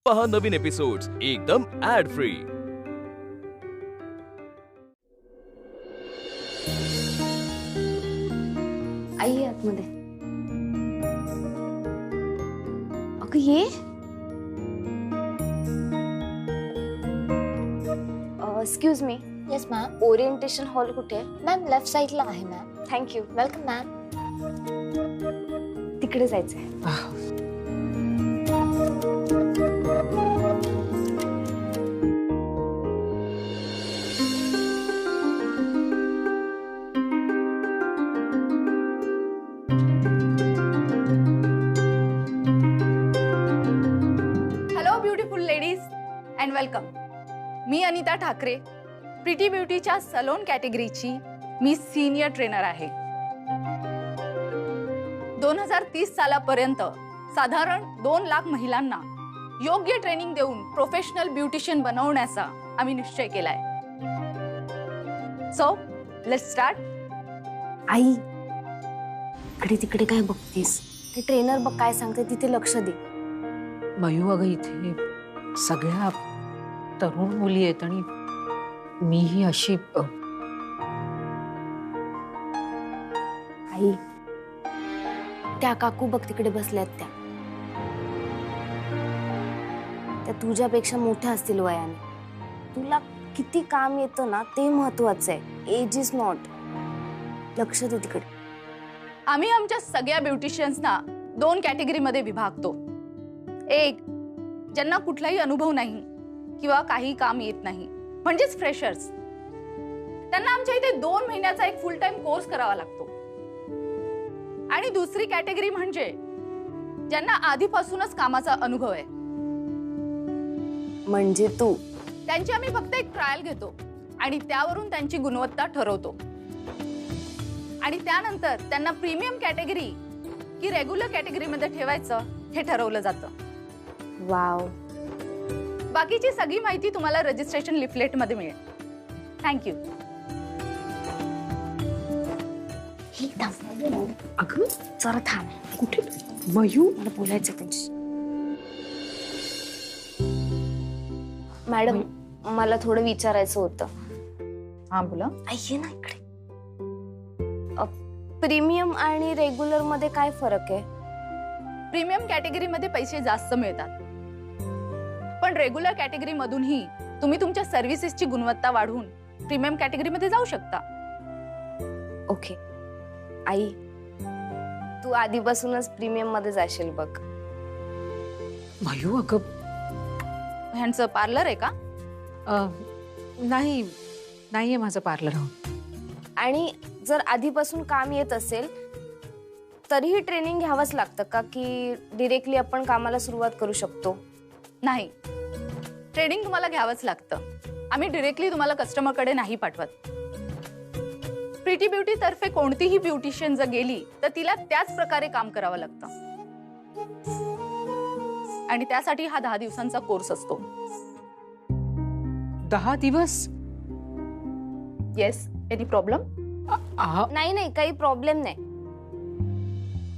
पहा नवीन एपिसोड्स एकदम add free. आई आतमध्ये अगं ये। Excuse me. Yes ma'am. Orientation hall कुठे आहे? मॅम लेफ्ट साइडला आहे मॅम। थँक्यू। Welcome ma'am. तिकडे जायचंय। Hello beautiful ladies and welcome. मी अनिता ठाकरे, प्रिटी ब्युटीच्या सलोन कॅटेगरीची मी सीनियर ट्रेनर आहे। 2030 सालापर्यंत साधारण 2 लाख महिलांना योग्य ट्रेनिंग देऊन प्रोफेशनल ब्युटिशियन बनवण्याचा आम्ही निश्चय केलाय। So let's start. आई इकडे तिकडे काय बघतीस? ते ट्रेनर बघ काय सांगते, तिथे लक्ष दे। मयू अगं इथे सगळ्या तरुण मुली आहेत आणि मीही अशी आई त्या काकू बघ तिकडे बसल्यात त्या तुझ्यापेक्षा मोठ्या असतील वयाने। तुला किती काम येतं ना ते महत्वाचं आहे। Age is not. लक्ष दे तिकडे। आम्ही आमच्या सगळ्या ब्युटिशियन्सना 2 कॅटेगरीमध्ये विभागतो। एक, ज्यांना कुठलाही अनुभव नाही किंवा काही काम येत नाही, म्हणजेच फ्रेशर्स। त्यांना आमच्या इथे 2 महिन्याचा एक फुल टाइम कोर्स करावा लागतो। आणि दुसरी कॅटेगरी म्हणजे ज्यांना आधीपासूनच कामाचा अनुभव आहे, म्हणजे तू। त्यांची आम्ही फक्त एक ट्रायल घेतो आणि त्यावरून त्यांची गुणवत्ता ठरवतो। आणि त्यानंतर त्यांना प्रीमियम कॅटेगरी की रेग्युलर कॅटेगरीमध्ये ठेवायचं हे ठरवलं जातं। वाव। बाकीची सगळी माहिती तुम्हाला रजिस्ट्रेशन लिफलेट मध्ये मिळेल। थँक्यू। अगं जरा थांब। कुठे मयू? मला बोलायचं त्यांची। मॅडम मला थोडं विचारायचं होतं। हा बोला। ये ना इकडे। प्रीमियम आणि रेग्युलर मध्ये काय फरक आहे? प्रीमियम कॅटेगरीमध्ये पैसे जास्त मिळतात, पण रेग्युलर कॅटेगरी मधूनही तुम्ही तुमच्या सर्व्हिसेसची गुणवत्ता वाढवून प्रीमियम कॅटेगरीमध्ये जाऊ शकता। ओके आई, तू आधीपासूनच प्रीमियम मध्ये जाशील बघ। मयू अगं ह्यांचं पार्लर आहे का? नाही नाहीये माझं पार्लर। आणि जर आधीपासून काम येत असेल तरीही ट्रेनिंग घ्यावंच लागतं का, की डिरेक्टली आपण कामाला सुरुवात करू शकतो? नाही, ट्रेनिंग तुम्हाला घ्यावंच लागतं। आम्ही डिरेक्टली तुम्हाला कस्टमरकडे नाही पाठवत। प्रिटी ब्युटी तर्फे कोणतीही ब्युटिशियन जर गेली तर तिला त्याच प्रकारे काम करावं लागतं आणि त्यासाठी हा 10 दिवसांचा कोर्स असतो। 10 दिवस? Yes, any problem? नाही नाही, काही प्रॉब्लेम नाही।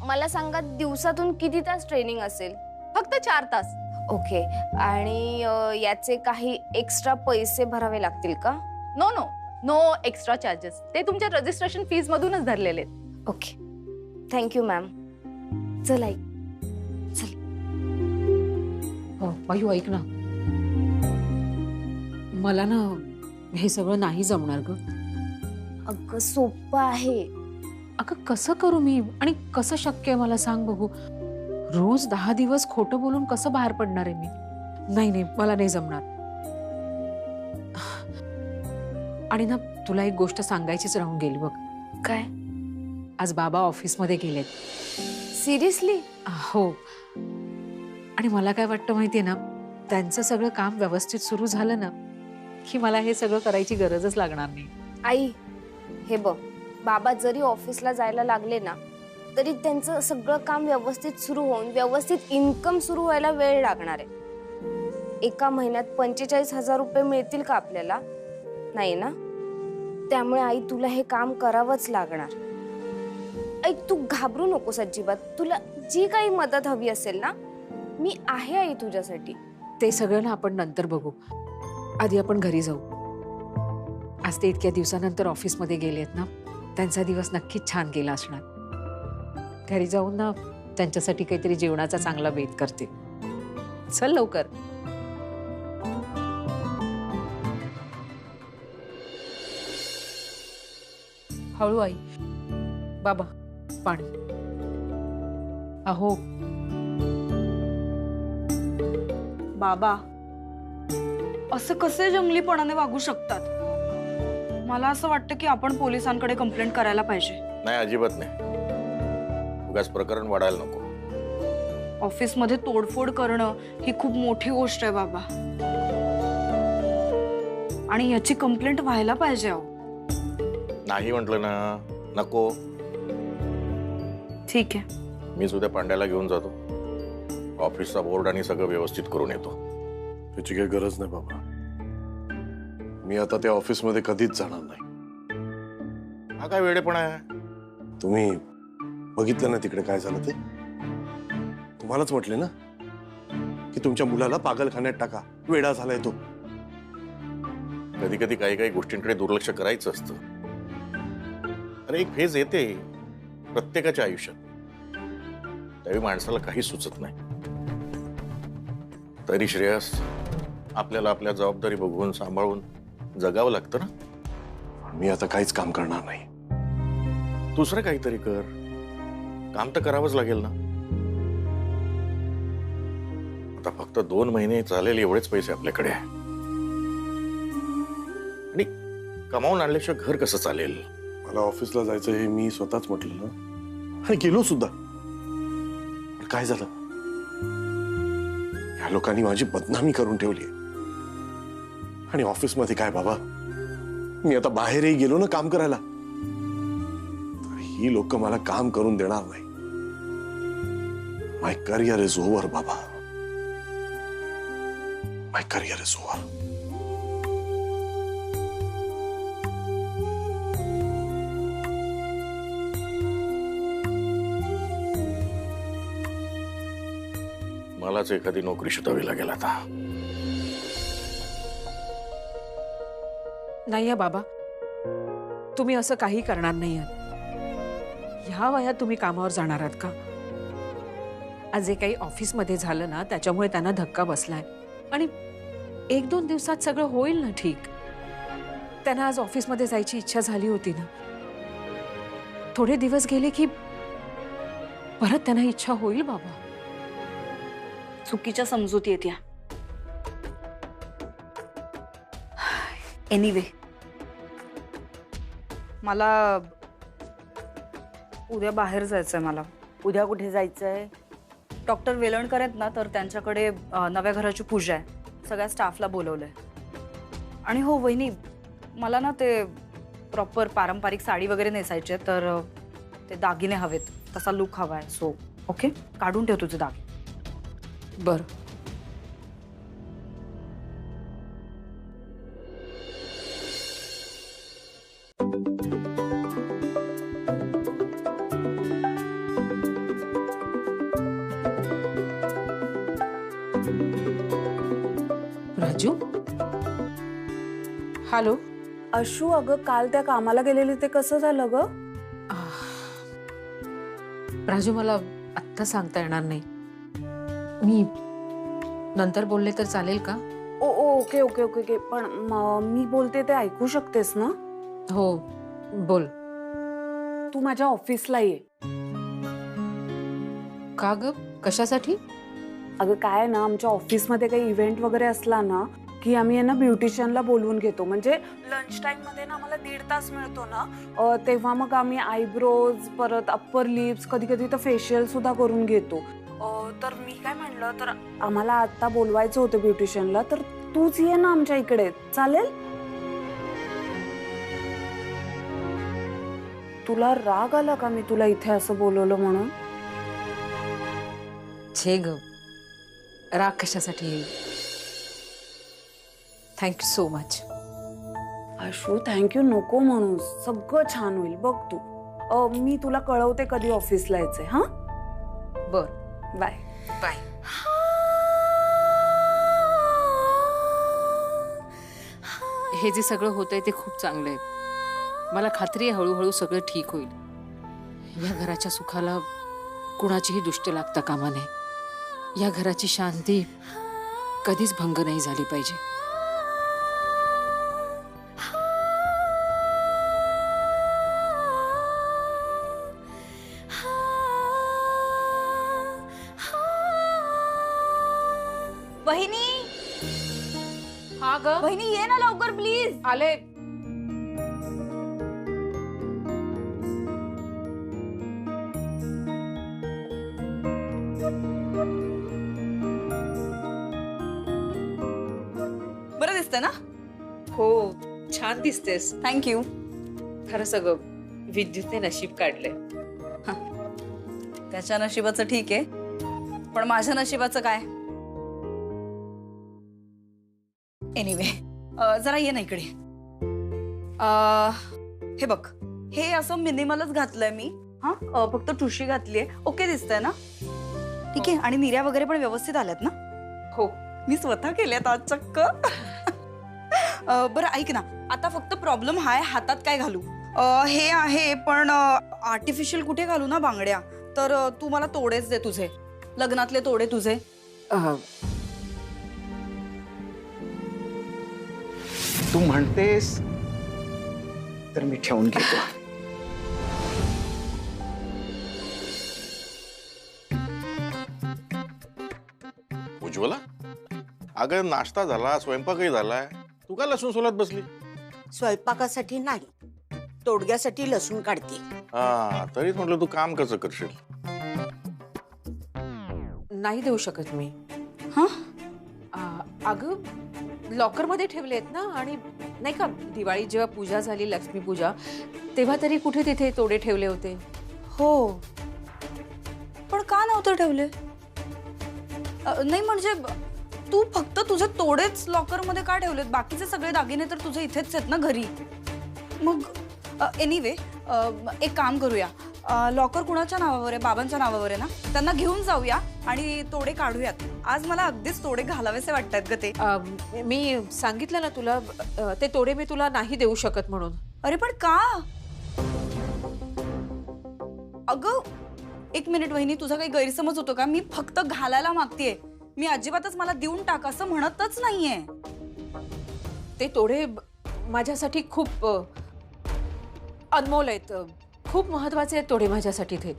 मला सांगा दिवसातून किती तास ट्रेनिंग असेल? फक्त 4 तास। ओके। आणि याचे काही एक्स्ट्रा पैसे भरावे लागतील का? No no no extra charges, ते तुमच्या रजिस्ट्रेशन फीज मधूनच धरलेले आहेत। Okay thank you ma'am. चल आई चल। मयू ऐक ना, मला ना हे सगळं नाही जमणार ग। अगं सोपं आहे। अगं कसं करू मी आणि कसं शक्य आहे मला सांग बघू। रोज 10 दिवस खोटं बोलून कसं बाहेर पडणार आहे मी? नाही नाही मला नाही जमणार। आणि ना तुला एक गोष्ट सांगायचीच राहून गेली बघ। काय? आज बाबा ऑफिसमध्ये गेलेत। सिरियसली? हो। आणि मला काय वाटतं माहितीये ना, त्यांचं सगळं काम व्यवस्थित सुरू झालं ना की मला हे सगळं करायची गरजच लागणार नाही। आई हे बघ, बाबा जरी ऑफिसला जायला लागले ना तरी त्यांचं सगळं काम व्यवस्थित सुरू होऊन व्यवस्थित इन्कम सुरू व्हायला वेळ लागणार आहे। एका महिन्यात 45,000 रुपये मिळतील का आपल्याला? नाही ना। त्यामुळे आई तुला हे काम करावंच लागणार। ऐक, तू घाबरू नकोस अजिबात। तुला जी काही मदत हवी असेल ना, मी आहे आई तुझ्यासाठी। ते सगळं ना आपण नंतर बघू. आधी आपण घरी जाऊ. आज ते इतक्या दिवसानंतर ऑफिसमध्ये गेलेत ना, त्यांचा दिवस नक्कीच छान गेला असणार. घरी जाऊन ना त्यांच्यासाठी काहीतरी जेवणाचा चांगला बेत करते. चल लवकर. हळू आई. बाबा पाणी. अहो बाबा, असं कसे जंगलीपणाने वागू शकतात? मला असं वाटतं की आपण पोलिसांकडे कंप्लेंट करायला पाहिजे. नाही, अजिबात नाही. उगाच प्रकरण वाढायला नको. ऑफिसमध्ये तोडफोड करणं ही खूप मोठी गोष्ट आहे बाबा, आणि याची कंप्लेंट व्हायला पाहिजे. अहो नाही म्हटलं ना, नको. ठीक आहे, मी सुद्धा पांड्याला घेऊन जातो. ऑफिसचा बोर्ड आणि सगळं व्यवस्थित करून येतो. त्याची काही गरज नाही बाबा. मी आता त्या ऑफिसमध्ये कधीच जाणार नाही. हा काय वेडेपणा आहे? तुम्ही बघितलं ना तिकडे काय झालं ते? तुम्हालाच म्हटले ना की तुमच्या मुलाला पागलखान्यात टाका, वेडा झालाय तो. कधी कधी काही काही गोष्टींकडे दुर्लक्ष करायचं असतं. अरे एक फेज येते प्रत्येकाच्या आयुष्यात, त्यावेळी माणसाला काही सुचत नाही. तरी श्रेयस, आपल्याला आपल्या जबाबदारी बघून सांभाळून जगावं लागतं ना. मी आता काहीच काम करणार नाही. दुसरं काहीतरी कर. काम तर करावंच लागेल ना. आता फक्त 2 महिने चालेल एवढेच पैसे आपल्याकडे आहे, आणि कमावून आणल्याशिवाय घर कसं चालेल? मला ऑफिसला जायचं हे मी स्वतःच म्हटलं ना, आणि गेलो सुद्धा. पण काय झालं? या लोकांनी माझी बदनामी करून ठेवली. आणि ऑफिसमध्ये काय बाबा, मी आता बाहेरही गेलो ना काम करायला, तर ही लोक मला काम करून देणार नाही. माय करिअर इज ओव्हर बाबा. माय करिअर इज ओव्हर. मलाच एखादी नोकरी शोधावी लागेल आता. नाही बाबा, तुम्ही असं काही करणार नाही आहात. ह्या वयात तुम्ही कामावर जाणार आहात का? आज जे काही ऑफिसमध्ये झालं ना, त्याच्यामुळे त्यांना धक्का बसलाय, आणि 1-2 दिवसात सगळं होईल ना ठीक. त्यांना आज ऑफिसमध्ये जायची इच्छा झाली होती ना. थोडे दिवस गेले की परत त्यांना इच्छा होईल बाबा. चुकीच्या समजुती येत्या. एनिवे, मला उद्या बाहेर जायचंय. मला उद्या कुठे जायचंय? डॉक्टर वेलणकर आहेत ना, तर त्यांच्याकडे नव्या घराची पूजा आहे. सगळ्या स्टाफला बोलवलंय. आणि हो वहिनी, मला ना ते प्रॉपर पारंपरिक साडी वगैरे नेसायची आहे, तर ते दागिने हवेत, तसा लुक हवाय. सो ओके, काढून ठेव तुझे दागिने. बर. राजू, हॅलो. अशू, अगं काल त्या कामाला गेलेली ते कसं झालं ग? राजू, मला आत्ता सांगता येणार नाही. मी नंतर बोलले तर चालेल का? Okay okay okay okay. पण मी बोलते ते ऐकू शकतेस ना? हो, बोल. तू माझ्या ऑफिसला ये. का ग? कशासाठी? अगं काय ना, आमच्या ऑफिसमध्ये काही इव्हेंट वगैरे असला ना की आम्ही ना ब्युटिशियनला बोलवून घेतो. म्हणजे लंच टाइम मध्ये ना आम्हाला 1.5 तास मिळतो ना, तेव्हा मग आम्ही आयब्रोज, परत अप्पर लिप्स, कधी कधी तर फेशियल सुद्धा करून घेतो. तर मी काय म्हणलं, तर आम्हाला आता बोलवायचं होतं ब्युटिशियनला, तर तूच ये ना आमच्या इकडे, चालेल? तुला राग आला का मी तुला इथे असं बोलवलं म्हणून? छे ग, राग कशासाठी येईल? Thank you so much. Ashu, thank you नको म्हणून, सगळं छान होईल बघ तू. मी तुला कळवते कधी ऑफिसला यायचंय. हा, बर, बाय बाय. हे जे सगळं होतंय ते खूप चांगलं आहे. मला खात्री आहे हळूहळू सगळं ठीक होईल. या घराच्या सुखाला कुणाचीही दुष्ट लागता कामा नये. या घराची शांती कधीच भंग नाही झाली पाहिजे. वहिनी हा ग वहिनी ये ना लवकर प्लीज. आले. बरं दिसतंय ना? हो छान दिसतेस. थँक्यू. खरं सगळं विद्युतने नशीब काढलंय. त्याच्या नशिबाचं ठीक आहे, पण माझ्या नशिबाचं काय? एनिवे जरा ये ना इकडे. हे बघ, हे असं मिनिमलच घातलंय मी. हा फक्त ठुशी घातलीये. ओके दिसतंय ना? ठीक आहे. आणि निर्या वगैरे पण व्यवस्थित आल्यात ना? हो मी स्वतः केल्यात आज चक्क. बरं ऐक ना, आता फक्त प्रॉब्लेम हाय हातात काय घालू. हे आहे पण आर्टिफिशियल कुठे घालू ना बांगड्या. तर तू मला तोडेच दे तुझे, लग्नातले तोडे तुझे. तू म्हणतेस तर मी ठेवून घेतो. उज्ज्वला, अगं नाश्ता झाला, स्वयंपाकही झालाय, तू का लसूण सोलत बसली? स्वयंपाकासाठी नाही, तोडग्यासाठी लसूण काढते. हा, तरीच म्हटलं तू काम कसं करशील. नाही देऊ शकत मी. हा अगं लॉकर मध्ये ठेवले आहेत ना. आणि नाही का दिवाळी जेव्हा पूजा झाली, लक्ष्मी पूजा, तेव्हा तरी कुठे तिथे तोडे ठेवले होते. हो, पण का नव्हते ठेवले? नाही म्हणजे तू फक्त तुझे तोडेच लॉकर मध्ये का ठेवलेत? बाकीचे सगळे दागिने तर तुझे इथेच आहेत ना घरी. मग एनिवे एक काम करूया, लॉकर कुणाच्या नावावर आहे? बाबांच्या नावावर आहे ना? त्यांना घेऊन जाऊया आणि तोडे काढूयात. आज मला अगदीच तोडे घालावेसे वाटतात ग ते. मी सांगितलं ना तुला, ते तोडे मी तुला नाही देऊ शकत म्हणून. अरे पण का? अगं एक मिनिट वहिनी, तुझा काही गैरसमज होतो का? मी फक्त घालायला मागतेय, मी अजिबातच मला देऊन टाक असं म्हणतच नाहीये. ते तोडे माझ्यासाठी खूप अनमोल आहेत, खूप महत्वाचे आहेत तोडे माझ्यासाठी ते.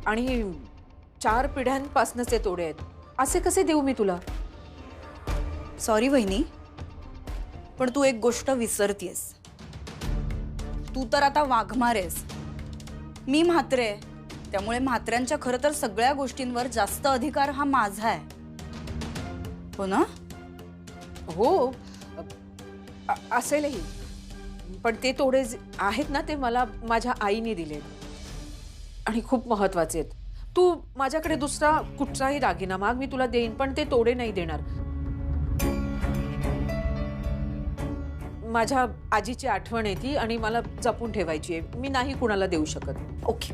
आणि 4 पिढ्यांपासूनचे तोडे आहेत. असे कसे देऊ मी तुला? सॉरी वहिनी, पण तू एक गोष्ट विसरतीयस. तू तर आता वाघमार आहेस, मी म्हात्रे आहे. त्यामुळे म्हात्र्यांच्या खरं तर सगळ्या गोष्टींवर जास्त अधिकार हा माझा आहे. हो ना? हो असेलही, पण ते तोडे आहेत ना, ते मला माझ्या आईने दिले आणि खूप महत्वाचे आहेत. तू माझ्याकडे दुसरा कुठचाही दागिना माग, मी तुला देईन, पण ते तोडे नाही देणार. माझ्या आजीची आठवण येते आणि मला जपून ठेवायची आहे. मी नाही कुणाला देऊ शकत. Okay,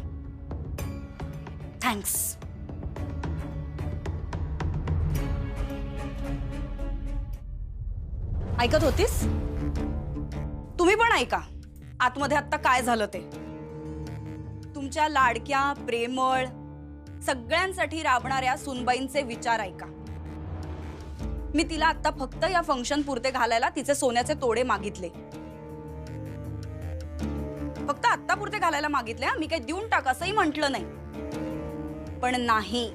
thanks. ऐकत होतीस? तुम्ही पण ऐका आतमध्ये आता काय झालं ते. तुमच्या लाडक्या, प्रेमळ, सगळ्यांसाठी राबणाऱ्या सुनबाईंचे विचार ऐका. मी तिला आता फक्त या फंक्शन पुरते घालायला तिचे सोन्याचे तोडे मागितले. फक्त आता पुरते घालायला मागितले. मी काही देऊन टाक असंही म्हटलं नाही, पण नाही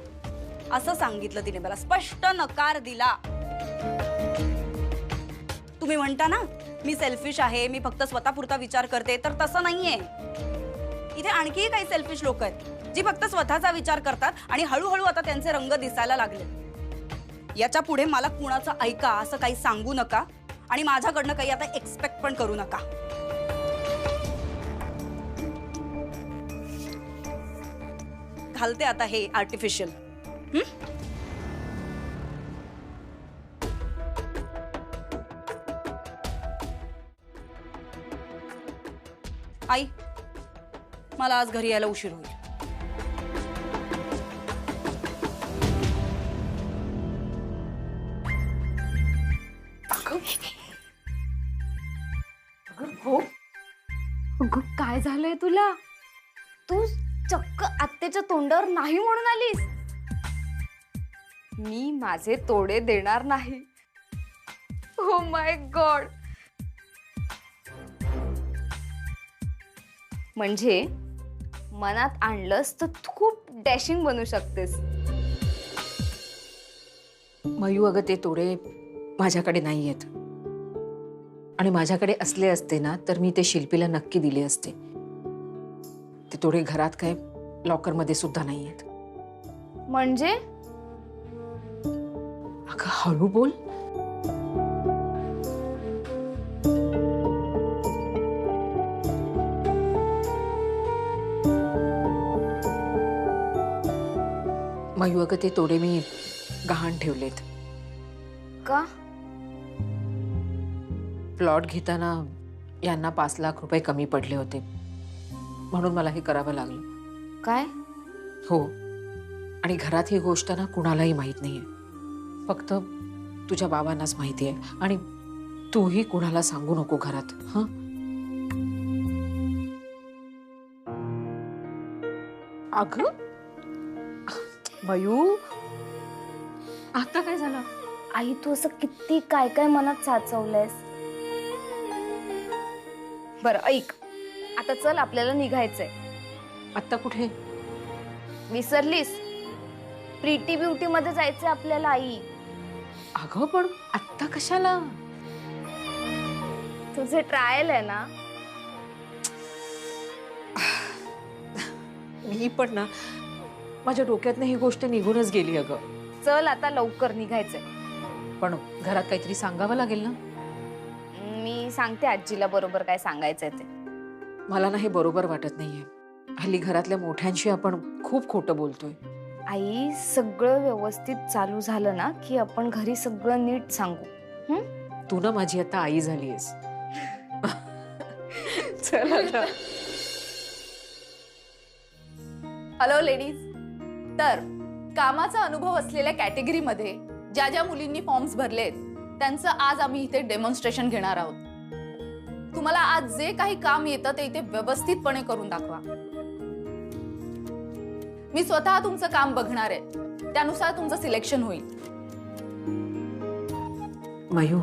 असं सांगितलं तिने मला. स्पष्ट नकार दिला. तुम्ही म्हणता ना मी सेल्फिश आहे, मी फक्त स्वतःपुरता विचार करते, तर तसं नाहीये. इथे आणखी काही सेल्फिश लोक आहेत जी फक्त स्वतःचा विचार करतात आणि हळूहळू आता त्यांचे रंग दिसायला लागले. याच्या पुढे मला कुणाचं ऐका असं काही सांगू नका आणि माझ्याकडनं काही आता एक्सपेक्ट पण करू नका. घालते आता हे आर्टिफिशियल. आई, मला आज घरी यायला उशीर होईल. हो अगं काय झालंय तुला? तू चक्क आत्याच्या तोंडावर नाही म्हणून आलीस. मी माझे तोडे देणार नाही. Oh my God. म्हणजे मनात आणलंस तर तू खूप डॅशिंग बनू शकतेस. मयू, अगं ते तोडे माझ्याकडे नाही आहेत. आणि माझ्याकडे असले असते ना तर मी ते शिल्पीला नक्की दिले असते. ते तोडे घरात काय लॉकरमध्ये सुद्धा नाही आहेत. म्हणजे अगं हळू बोल. मयू, अगं ते तोडे मी गहाण ठेवलेत. का? प्लॉट घेताना यांना 5 लाख रुपये कमी पडले होते म्हणून मला हे करावं लागलं. काय? हो. आणि घरात ही गोष्ट ना कुणालाही माहित नाहीये. फक्त तुझ्या बाबांनाच माहिती आहे. आणि तूही कुणाला सांगू नको घरात. हं? अगं मयू, आता काय झालं? आई तू असं किती काय काय मनात साचवलंयस. बरं ऐक, आता चल आपल्याला निघायचंय. आता कुठे? विसरलीस? प्रीटी ब्युटी मध्ये जायचंय आपल्याला आई. अगं पण आत्ता कशाला? तुझे ट्रायल आहे ना. मी पण ना माझ्या डोक्यातनं ही गोष्ट निघूनच गेली. अगं चल आता लवकर निघायचंय. पण घरात काहीतरी सांगावं लागेल ना. मी सांगते आजीला बरोबर काय सांगायचंय ते. मला ना हे बरोबर वाटत नाहीये. हल्ली घरातल्या मोठ्यांशी आपण खूप खोटं बोलतोय. आई सगळं व्यवस्थित चालू झालं ना की आपण घरी सगळं नीट सांगू. तू ना माझी आता आई झालीयस. चल आता. Hello ladies. तर कामाचा अनुभव असलेल्या कॅटेगरीमध्ये ज्या ज्या मुलींनी फॉर्म्स भरलेत त्यांचं आज आम्ही इथे डेमॉन्स्ट्रेशन घेणार आहोत. तुम्हाला आज जे काही काम येतं ते इथे व्यवस्थितपणे करून दाखवा. मी स्वतः तुमचं काम बघणार आहे. त्यानुसार तुमचं सिलेक्शन होईल. मयू,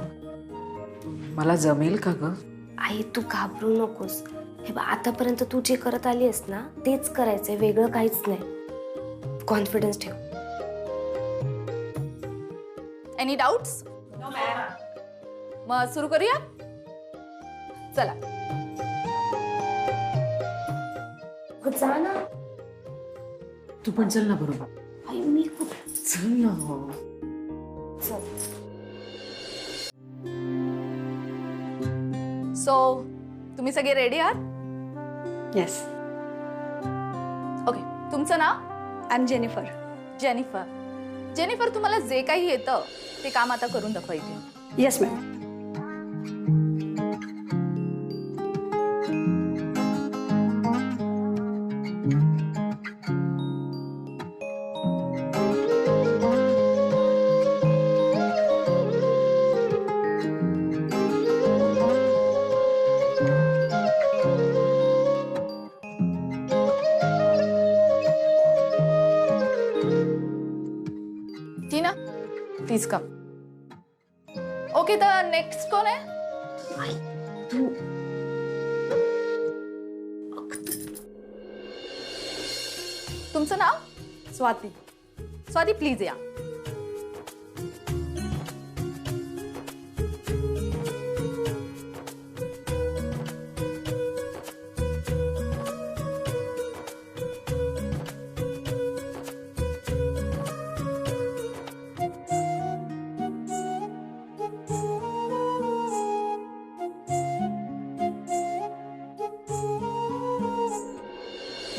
मला जमेल का ग? आई तू घाबरू नकोस. हे बघ आतापर्यंत तू जे करत आली आहेस ना तेच करायचंय, वेगळं काहीच नाही. कॉन्फिडन्स ठेव. Any doubts? मग सुरू करूया. चला जा ना. तू पण चल ना बरोबर. आई मी खूप चल ना. चल. सो तुम्ही सगळे रेडी आहात? येस. ओके. तुमचं नाव? I am Jennifer. Jennifer. Jennifer, तुम्हाला जे काही येतं ते काम आता करून दाखवा इथे. Yes ma'am. Tina, please come. Okay, तर नेक्स्ट कोण आहे? तुमचं नाव? स्वाती. स्वाती, प्लीज या.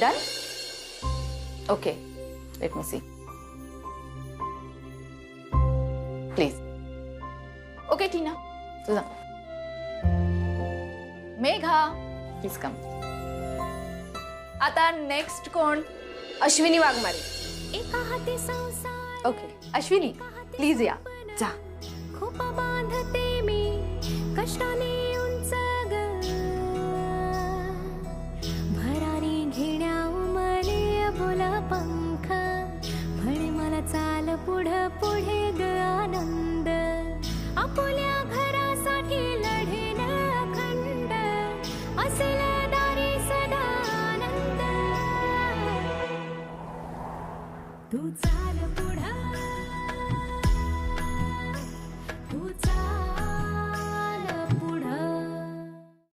Done? Okay, let me see. Please. Okay, Tina. तुझा. Megha, please come. आता नेक्स्ट कोण? अश्विनी वाघमारे. ओके, अश्विनी प्लीज या. जा. खूप बांधते मी कष्टाने उंच ग तू चाल पुढं